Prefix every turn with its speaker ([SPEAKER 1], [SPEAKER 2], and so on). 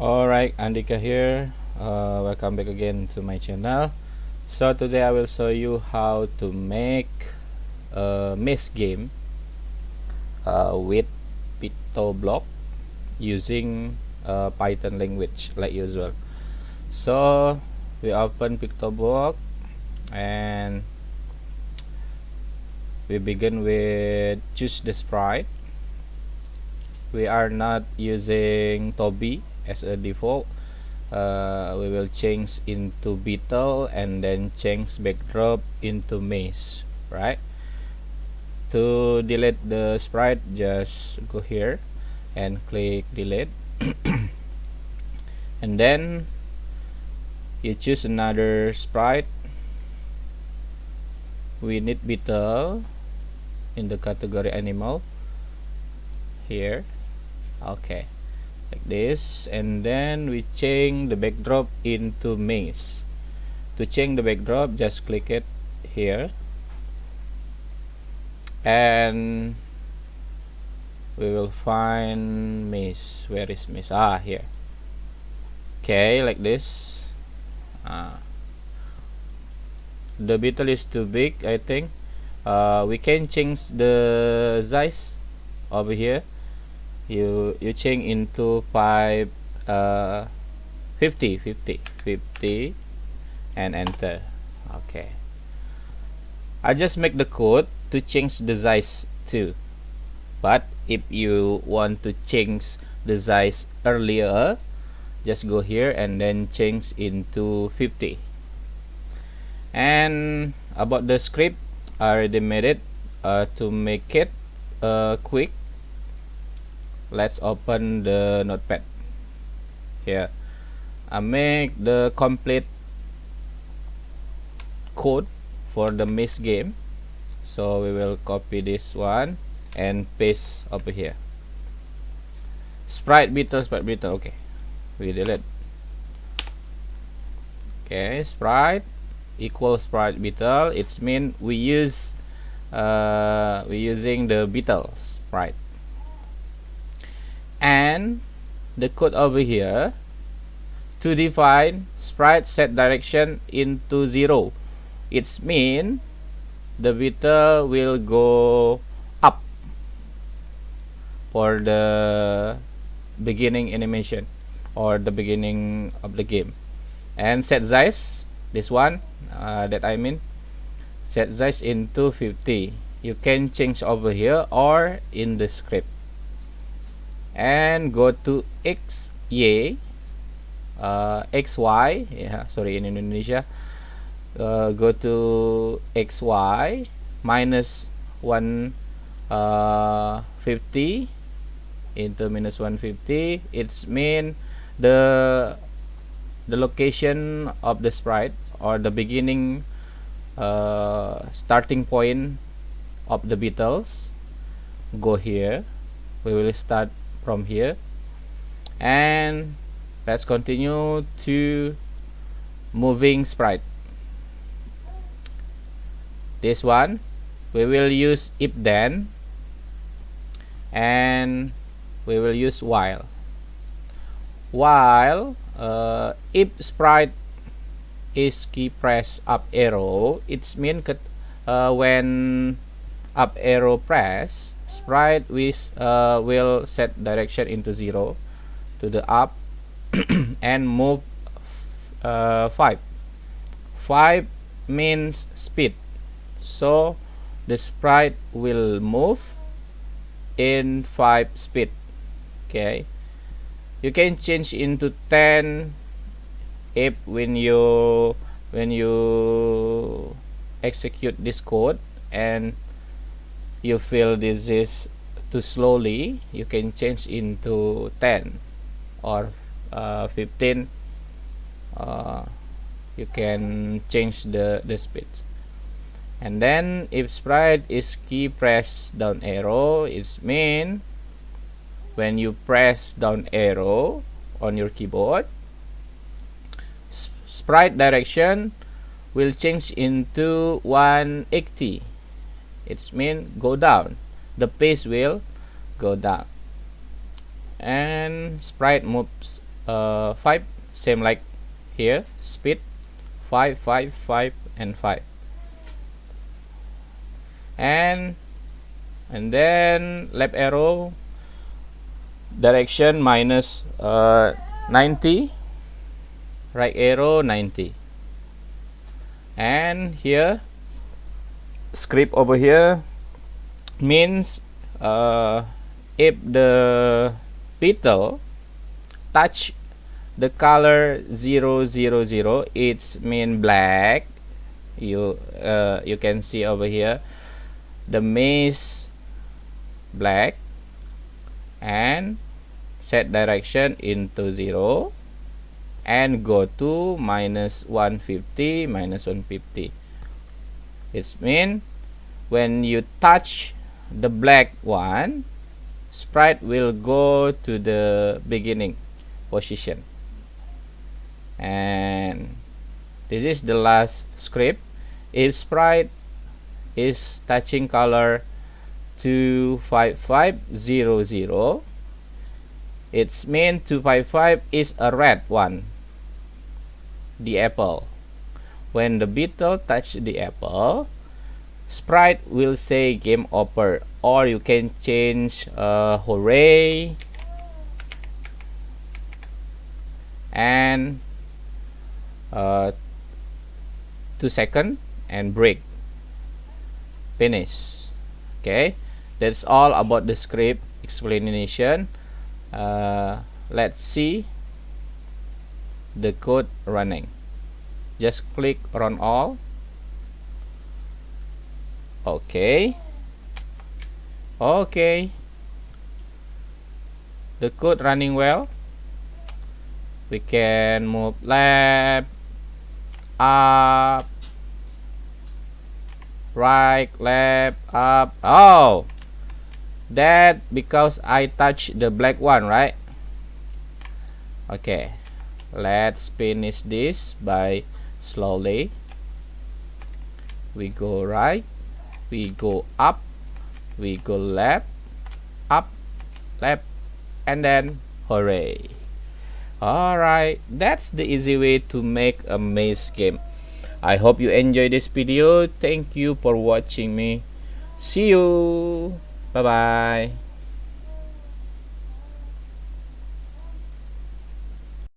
[SPEAKER 1] Alright, Andika here. Welcome back again to my channel. So today I will show you how to make a maze game with Pictoblox using Python language like usual. So we open Pictoblox and we begin with choose the sprite. We are not using Toby as a default. We will change into Beetle and then change backdrop into maze, right? To delete the sprite, just go here and click delete and then you choose another sprite. We need Beetle in the category animal here, okay, like this, and then we change the backdrop into maze. To change the backdrop, just click it here and we will find maze. Where is maze? Here. Okay, like this. The Beetle is too big, I think. We can change the size over here. You change into 50 and enter. Okay, I just make the code to change the size too, but if you want to change the size earlier, just go here and then change into 50. And about the script, I already made it to make it quick. Let's open the notepad here. I make the complete code for the maze game, so we will copy this one and paste over here. Sprite Beetle. Okay, we delete. Okay, sprite equals sprite Beetle. It's mean we using the Beetle sprite. And the code over here to define sprite set direction into 0. It's mean the Beetle will go up for the beginning animation or the beginning of the game. And set size, this one that I mean, set size into 50. You can change over here or in the script. And go to XY, sorry, in Indonesia, go to XY minus 150 into minus 150. It's mean the location of the sprite or the beginning starting point of the Beetles. Go here, we will start from here, and let's continue to moving sprite. This one we will use if then, and we will use while. If sprite is key press up arrow, it's mean when up arrow press, sprite will set direction into 0 to the up and move 5 means speed, so the sprite will move in 5 speed. Okay, you can change into 10 if when you execute this code and you feel this is too slowly, you can change into 10 or 15. You can change the speed. And then if sprite is key press down arrow, it's mean when you press down arrow on your keyboard, sprite direction will change into 180. It's mean go down, the pace will go down. And sprite moves 5, same like here, speed 5, 5, 5, and 5, and then left arrow direction minus 90, right arrow 90, and here script over here means if the Beetle touch the color 0, 0, 0, it's mean black. You can see over here the maze black, and set direction into 0 and go to minus 150, minus 150. It's mean when you touch the black one, sprite will go to the beginning position. And this is the last script. If sprite is touching color 25500, it's mean 255 is a red one, the apple. When the Beetle touch the apple, sprite will say game over, or you can change hooray and 2 seconds and break, finish. Okay, that's all about the script explanation. Let's see the code running. Just click run all. Okay, the code running well. We can move left, up, right, left, up. Oh, that because I touched the black one, right? Okay, let's finish this by slowly. We go right, we go up, we go left, up, left, and then hooray. Alright, that's the easy way to make a maze game. I hope you enjoyed this video. Thank you for watching me. See you. Bye bye.